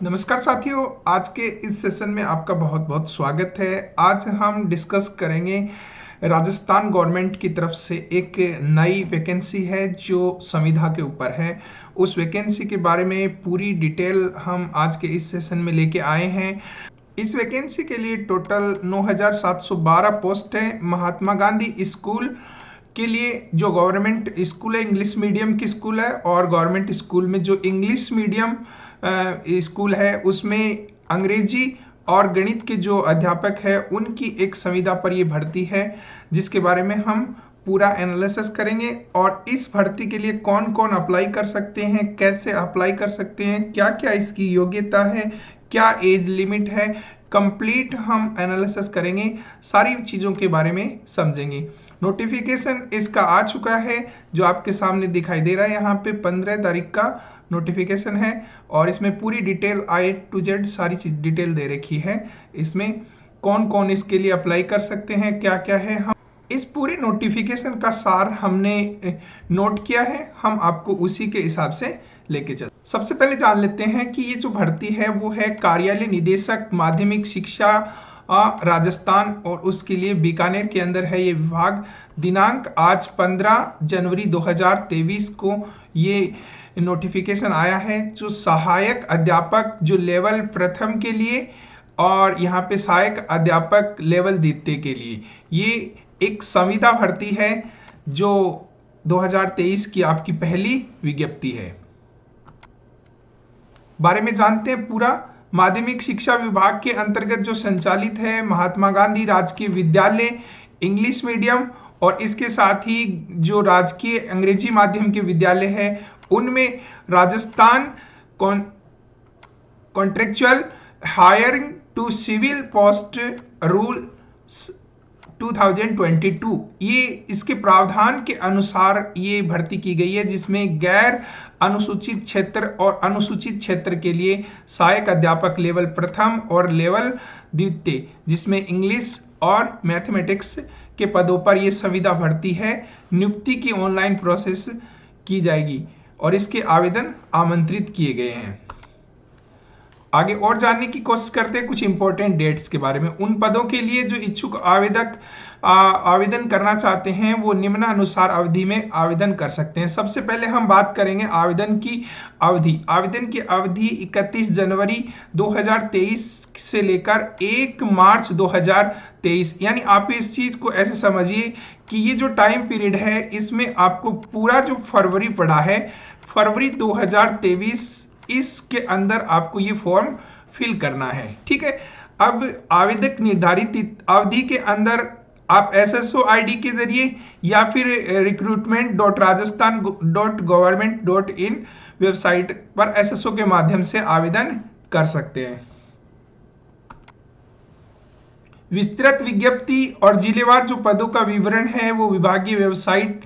नमस्कार साथियों, आज के इस सेशन में आपका बहुत बहुत स्वागत है। आज हम डिस्कस करेंगे राजस्थान गवर्नमेंट की तरफ से एक नई वैकेंसी है जो संविदा के ऊपर है। उस वैकेंसी के बारे में पूरी डिटेल हम आज के इस सेशन में लेके आए हैं। इस वैकेंसी के लिए टोटल 9,712 पोस्ट है। महात्मा गांधी स्कूल के लिए जो गवर्नमेंट स्कूल है, इंग्लिश मीडियम की स्कूल है, और गवर्नमेंट स्कूल में जो इंग्लिश मीडियम स्कूल है उसमें अंग्रेजी और गणित के जो अध्यापक है उनकी एक संविदा पर ये भर्ती है, जिसके बारे में हम पूरा एनालिसिस करेंगे। और इस भर्ती के लिए कौन कौन अप्लाई कर सकते हैं, कैसे अप्लाई कर सकते हैं, क्या क्या इसकी योग्यता है, क्या एज लिमिट है, कंप्लीट हम एनालिसिस करेंगे, सारी चीज़ों के बारे में समझेंगे। नोटिफिकेशन इसका आ चुका है जो आपके सामने दिखाई दे रहा है। यहाँ पे 15 तारीख का नोटिफिकेशन है और इसमें पूरी डिटेल A to Z सारी चीज डिटेल दे रखी है। इसमें कौन कौन इसके लिए अप्लाई कर सकते हैं, क्या क्या है, हम इस पूरे नोटिफिकेशन का सार हमने नोट किया है, हम आपको उसी के हिसाब से लेके चल। सबसे पहले जान लेते हैं कि ये जो भर्ती है वो है कार्यालय निदेशक माध्यमिक शिक्षा राजस्थान, और उसके लिए बीकानेर के अंदर है ये विभाग। दिनांक आज 15 जनवरी 2023 को ये नोटिफिकेशन आया है। जो सहायक अध्यापक जो लेवल प्रथम के लिए और यहाँ पे सहायक अध्यापक लेवल द्वितीय के लिए, ये एक संविदा भर्ती है जो 2023 की आपकी पहली विज्ञप्ति है। बारे में जानते हैं पूरा। माध्यमिक शिक्षा विभाग के अंतर्गत जो संचालित है महात्मा गांधी राजकीय विद्यालय इंग्लिश मीडियम, और इसके साथ ही जो राजकीय अंग्रेजी माध्यम के विद्यालय है उनमें Rajasthan contractual hiring to civil post rule 2022, ये इसके प्रावधान के अनुसार ये भर्ती की गई है, जिसमें गैर अनुसूचित क्षेत्र और अनुसूचित क्षेत्र के लिए सहायक अध्यापक लेवल प्रथम और लेवल द्वितीय, जिसमें इंग्लिश और मैथमेटिक्स के पदों पर यह संविदा भर्ती है। नियुक्ति की ऑनलाइन प्रोसेस की जाएगी और इसके आवेदन आमंत्रित किए गए हैं। आगे और जानने की कोशिश करते हैं कुछ इंपॉर्टेंट डेट्स के बारे में। उन पदों के लिए जो इच्छुक आवेदक आवेदन करना चाहते हैं वो निम्नानुसार अवधि में आवेदन कर सकते हैं। सबसे पहले हम बात करेंगे आवेदन की अवधि। आवेदन की अवधि 31 जनवरी 2023 से लेकर 1 मार्च 2023, यानी आप इस चीज को ऐसे समझिए कि ये जो टाइम पीरियड है इसमें आपको पूरा जो फरवरी पड़ा है, फरवरी 2023, इसके अंदर आपको ये फॉर्म फिल करना है। ठीक है। अब आवेदक निर्धारित अवधि के अंदर आप SSO ID के जरिए या फिर recruitment.rajasthan.government.in वेबसाइट पर SSO के माध्यम से आवेदन कर सकते हैं। विस्तृत विज्ञप्ति और जिलेवार जो पदों का विवरण है वो विभागीय वेबसाइट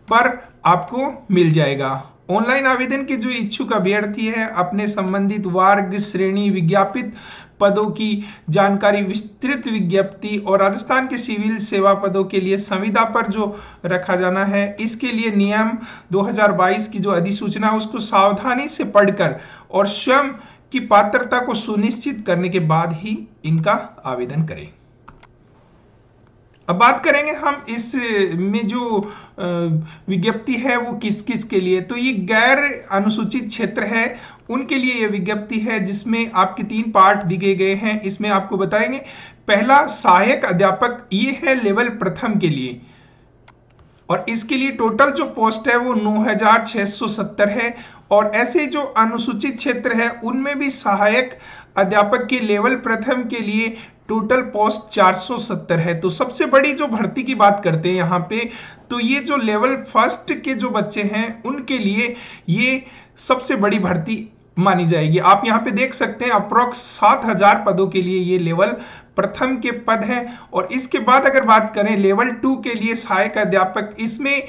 पर आपको मिल जाएगा। ऑनलाइन आवेदन के जो इच्छुक अभ्यर्थी है अपने संबंधित वर्ग श्रेणी विज्ञापित पदों की जानकारी विस्तृत विज्ञप्ति और राजस्थान के सिविल सेवा पदों के लिए संविदा पर जो रखा जाना है, इसके लिए नियम 2022 की जो अधिसूचना है उसको सावधानी से पढ़कर और स्वयं की पात्रता को सुनिश्चित करने के बाद ही इनका आवेदन करें। अब बात करेंगे हम इस में जो विज्ञप्ति है वो किस किस के लिए। तो ये गैर अनुसूचित क्षेत्र है उनके लिए ये विज्ञप्ति है, जिसमें आपके 3 पार्ट दिए गए हैं। इसमें आपको बताएंगे पहला सहायक अध्यापक, ये है लेवल प्रथम के लिए, और इसके लिए टोटल जो पोस्ट है वो 9,670 है। और ऐसे जो अनुसूचित क्षेत्र है उनमें भी सहायक अध्यापक के लेवल प्रथम के लिए टोटल पोस्ट 470 है। तो सबसे बड़ी जो भर्ती की बात करते हैं यहाँ पे, तो ये जो लेवल फर्स्ट के जो बच्चे हैं उनके लिए ये सबसे बड़ी भर्ती मानी जाएगी। आप यहाँ पे देख सकते हैं अप्रोक्स 7,000 पदों के लिए ये लेवल प्रथम के पद हैं। और इसके बाद अगर बात करें लेवल 2 के लिए सहायक अध्यापक, इसमें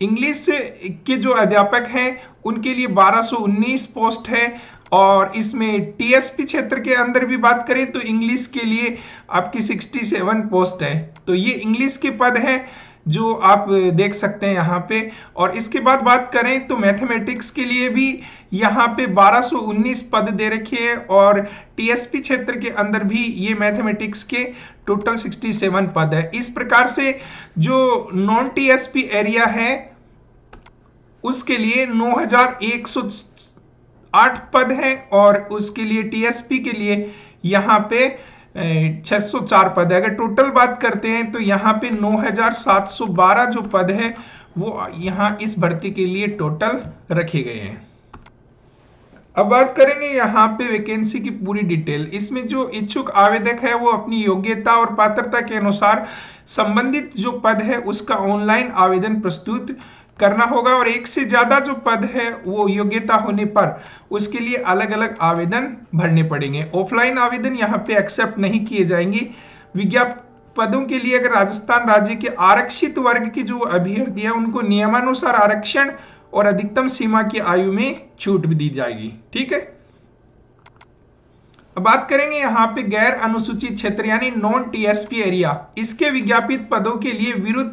इंग्लिश के जो अध्यापक हैं उनके लिए 1219 पोस्ट है। और इसमें TSP क्षेत्र के अंदर भी बात करें तो इंग्लिश के लिए आपकी 67 पोस्ट है। तो ये इंग्लिश के पद हैं। जो आप देख सकते हैं यहाँ पे। और इसके बाद बात करें तो मैथमेटिक्स के लिए भी यहाँ पे 1219 पद दे रखे हैं, और टीएसपी क्षेत्र के अंदर भी ये मैथमेटिक्स के टोटल 67 पद है। इस प्रकार से जो नॉन टीएसपी एरिया है उसके लिए 9108 पद हैं, और उसके लिए टीएसपी के लिए यहाँ पे 604 पद है। अगर टोटल बात करते हैं तो यहाँ पे 9712 जो पद है वो यहाँ इस भर्ती के लिए टोटल रखे गए हैं। अब बात करेंगे यहाँ पे वैकेंसी की पूरी डिटेल। इसमें जो इच्छुक आवेदक है वो अपनी योग्यता और पात्रता के अनुसार संबंधित जो पद है उसका ऑनलाइन आवेदन प्रस्तुत करना होगा, और एक से ज्यादा जो पद है वो योग्यता होने पर उसके लिए अलग अलग आवेदन भरने पड़ेंगे। ऑफलाइन आवेदन यहाँ पे एक्सेप्ट नहीं किए जाएंगे। विज्ञापन पदों के लिए अगर राजस्थान राज्य के आरक्षित वर्ग की जो अभ्यर्थी है उनको नियमानुसार आरक्षण और अधिकतम सीमा की आयु में छूट भी दी जाएगी। ठीक है, अब बात करेंगे यहाँ पे गैर अनुसूचित क्षेत्र यानी नॉन टीएसपी एरिया। इसके विज्ञापित पदों के लिए विरुद्ध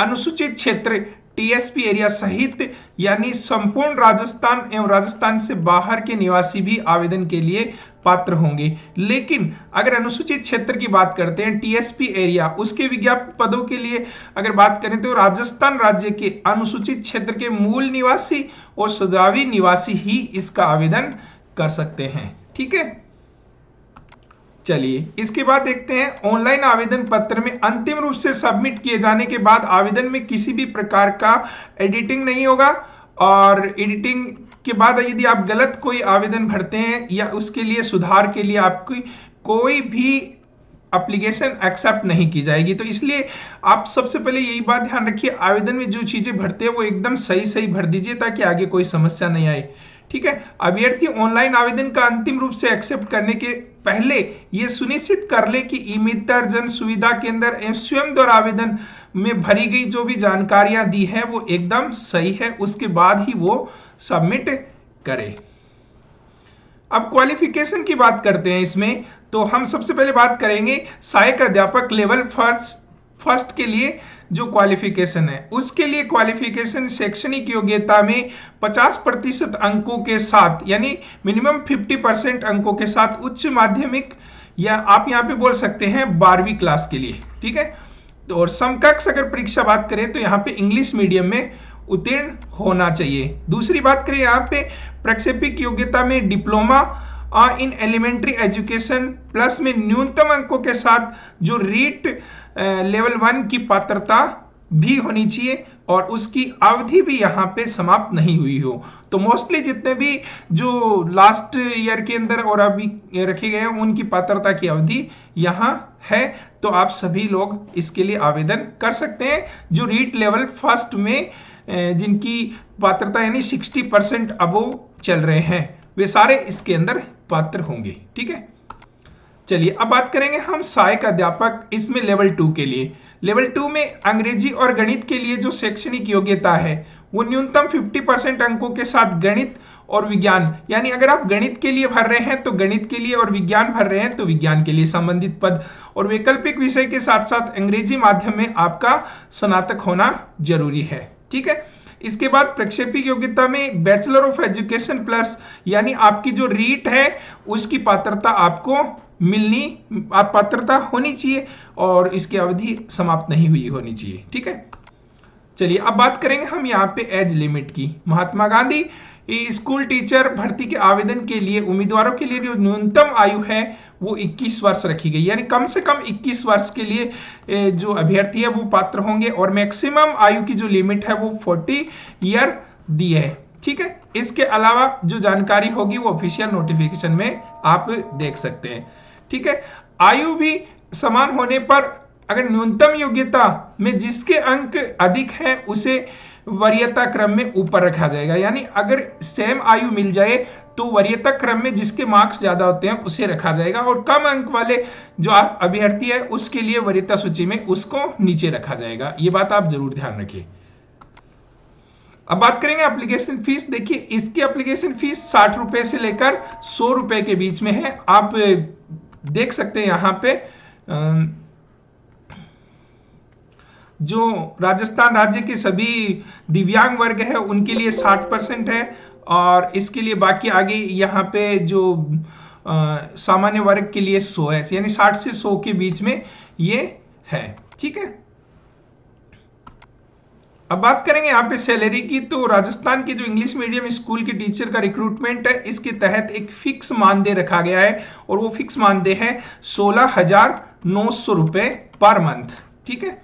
अनुसूचित क्षेत्र टीएसपी एरिया सहित यानी संपूर्ण राजस्थान एवं राजस्थान से बाहर के निवासी भी आवेदन के लिए पात्र होंगे। लेकिन अगर अनुसूचित क्षेत्र की बात करते हैं टीएसपी एरिया, उसके विज्ञापित पदों के लिए अगर बात करें तो राजस्थान राज्य के अनुसूचित क्षेत्र के मूल निवासी और सदावी निवासी ही इसका आवेदन कर सकते हैं। ठीक है, चलिए इसके बाद देखते हैं ऑनलाइन आवेदन पत्र में अंतिम रूप से सबमिट किए जाने के बाद आवेदन में किसी भी प्रकार का एडिटिंग नहीं होगा, और एडिटिंग के बाद यदि आप गलत कोई आवेदन भरते हैं या उसके लिए सुधार के लिए आपकी कोई भी एप्लीकेशन एक्सेप्ट नहीं की जाएगी। तो इसलिए आप सबसे पहले यही बात ध्यान रखिए, आवेदन में जो चीजें भरते हैं वो एकदम सही सही भर दीजिए ताकि आगे कोई समस्या नहीं आए। ठीक है, अभ्यर्थी ऑनलाइन आवेदन का अंतिम रूप से एक्सेप्ट करने के पहले यह सुनिश्चित कर ले कि ई-मित्र जन सुविधा केंद्र एवं स्वयं द्वारा आवेदन में भरी गई जो भी जानकारियां दी है वो एकदम सही है, उसके बाद ही वो सबमिट करें। अब क्वालिफिकेशन की बात करते हैं इसमें, तो हम सबसे पहले बात करेंगे सहायक अध्यापक लेवल फर्स्ट के लिए जो क्वालिफिकेशन है उसके लिए क्वालिफिकेशन शैक्षणिक योग्यता में 50% अंकों के साथ यानी मिनिमम 50% अंकों के साथ उच्च माध्यमिक या आप यहां पे बोल सकते हैं 12वीं क्लास के लिए। ठीक है, तो और समकक्ष अगर परीक्षा बात करें तो यहाँ पे इंग्लिश मीडियम में उत्तीर्ण होना चाहिए। दूसरी बात करें यहाँ पे प्रक्षेपिक योग्यता में diploma in elementary education plus में न्यूनतम अंकों के साथ जो रीट लेवल 1 की पात्रता भी होनी चाहिए, और उसकी अवधि भी यहाँ पे समाप्त नहीं हुई हो। तो मोस्टली जितने भी जो लास्ट ईयर के अंदर और अभी रखे गए हैं उनकी पात्रता की अवधि यहाँ है, तो आप सभी लोग इसके लिए आवेदन कर सकते हैं। जो रीट लेवल फर्स्ट में जिनकी पात्रता यानी 60% अबोव चल रहे हैं वे सारे इसके अंदर पात्र होंगे। ठीक है, चलिए अब बात करेंगे हम सहायक अध्यापक इसमें लेवल 2 के लिए। लेवल 2 में अंग्रेजी और गणित के लिए जो शैक्षणिक योग्यता है वो न्यूनतम 50% अंकों के साथ गणित और विज्ञान, यानी अगर आप गणित के लिए भर रहे हैं तो गणित के लिए और विज्ञान भर रहे हैं तो विज्ञान के लिए संबंधित पद, और वैकल्पिक विषय के साथ साथ अंग्रेजी माध्यम में आपका स्नातक होना जरूरी है। ठीक है, इसके बाद प्रक्षेपिक योग्यता में बैचलर ऑफ एजुकेशन प्लस यानी आपकी जो रीट है उसकी पात्रता आपको मिलनी पात्रता होनी चाहिए और इसकी अवधि समाप्त नहीं हुई होनी चाहिए। ठीक है, चलिए अब बात करेंगे हम यहाँ पे एज लिमिट की। महात्मा गांधी स्कूल टीचर भर्ती के आवेदन के लिए उम्मीदवारों के लिए जो न्यूनतम आयु है वो 21 वर्ष रखी गई, यानी कम से कम 21 वर्ष के लिए जो अभ्यर्थी है वो पात्र होंगे, और मैक्सिमम आयु की जो लिमिट है वो 40 ईयर दी है। ठीक है, इसके अलावा जो जानकारी होगी वो ऑफिशियल नोटिफिकेशन में आप देख सकते हैं। ठीक है, आयु भी समान होने पर अगर न्यूनतम योग्यता में जिसके अंक अधिक है उसे वरीयता क्रम में ऊपर रखा जाएगा, यानी अगर सेम आयु मिल जाए तो वरीयता क्रम में जिसके मार्क्स ज्यादा होते हैं उसे रखा जाएगा, और कम अंक वाले जो अभ्यर्थी है उसके लिए वरीयता सूची में उसको नीचे रखा जाएगा। ये बात आप जरूर ध्यान रखिए। अब बात करेंगे एप्लीकेशन फीस। देखिए इसकी एप्लीकेशन फीस 60 रुपए से लेकर 100 रुपए के बीच में है। आप देख सकते हैं यहाँ पे जो राजस्थान राज्य के सभी दिव्यांग वर्ग है उनके लिए 60% है, और इसके लिए बाकी आगे यहाँ पे जो सामान्य वर्ग के लिए 100 है, यानी 60 से 100 के बीच में ये है। ठीक है, अब बात करेंगे यहाँ पे सैलरी की। तो राजस्थान के जो इंग्लिश मीडियम स्कूल के टीचर का रिक्रूटमेंट है, इसके तहत एक फिक्स मानदेय रखा गया है, और वो फिक्स मानदेय है 16,900 रुपए पर मंथ। ठीक है,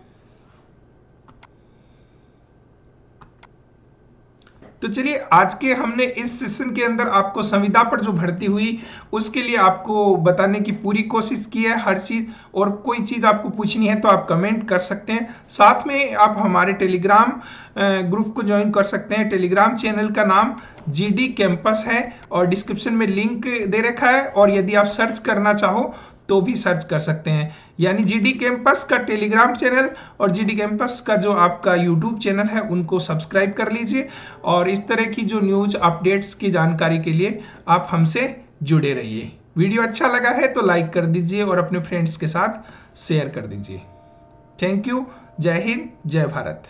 तो चलिए आज के हमने इस सेशन के अंदर आपको संविदा पर जो भर्ती हुई उसके लिए आपको बताने की पूरी कोशिश की है हर चीज, और कोई चीज आपको पूछनी है तो आप कमेंट कर सकते हैं। साथ में आप हमारे टेलीग्राम ग्रुप को ज्वाइन कर सकते हैं। टेलीग्राम चैनल का नाम जीडी कैंपस है, और डिस्क्रिप्शन में लिंक दे रखा है, और यदि आप सर्च करना चाहो तो भी सर्च कर सकते हैं, यानी जीडी कैंपस का टेलीग्राम चैनल और जीडी कैंपस का जो आपका यूट्यूब चैनल है उनको सब्सक्राइब कर लीजिए, और इस तरह की जो न्यूज अपडेट्स की जानकारी के लिए आप हमसे जुड़े रहिए। वीडियो अच्छा लगा है तो लाइक कर दीजिए और अपने फ्रेंड्स के साथ शेयर कर दीजिए। Thank you. जय हिंद, जय भारत।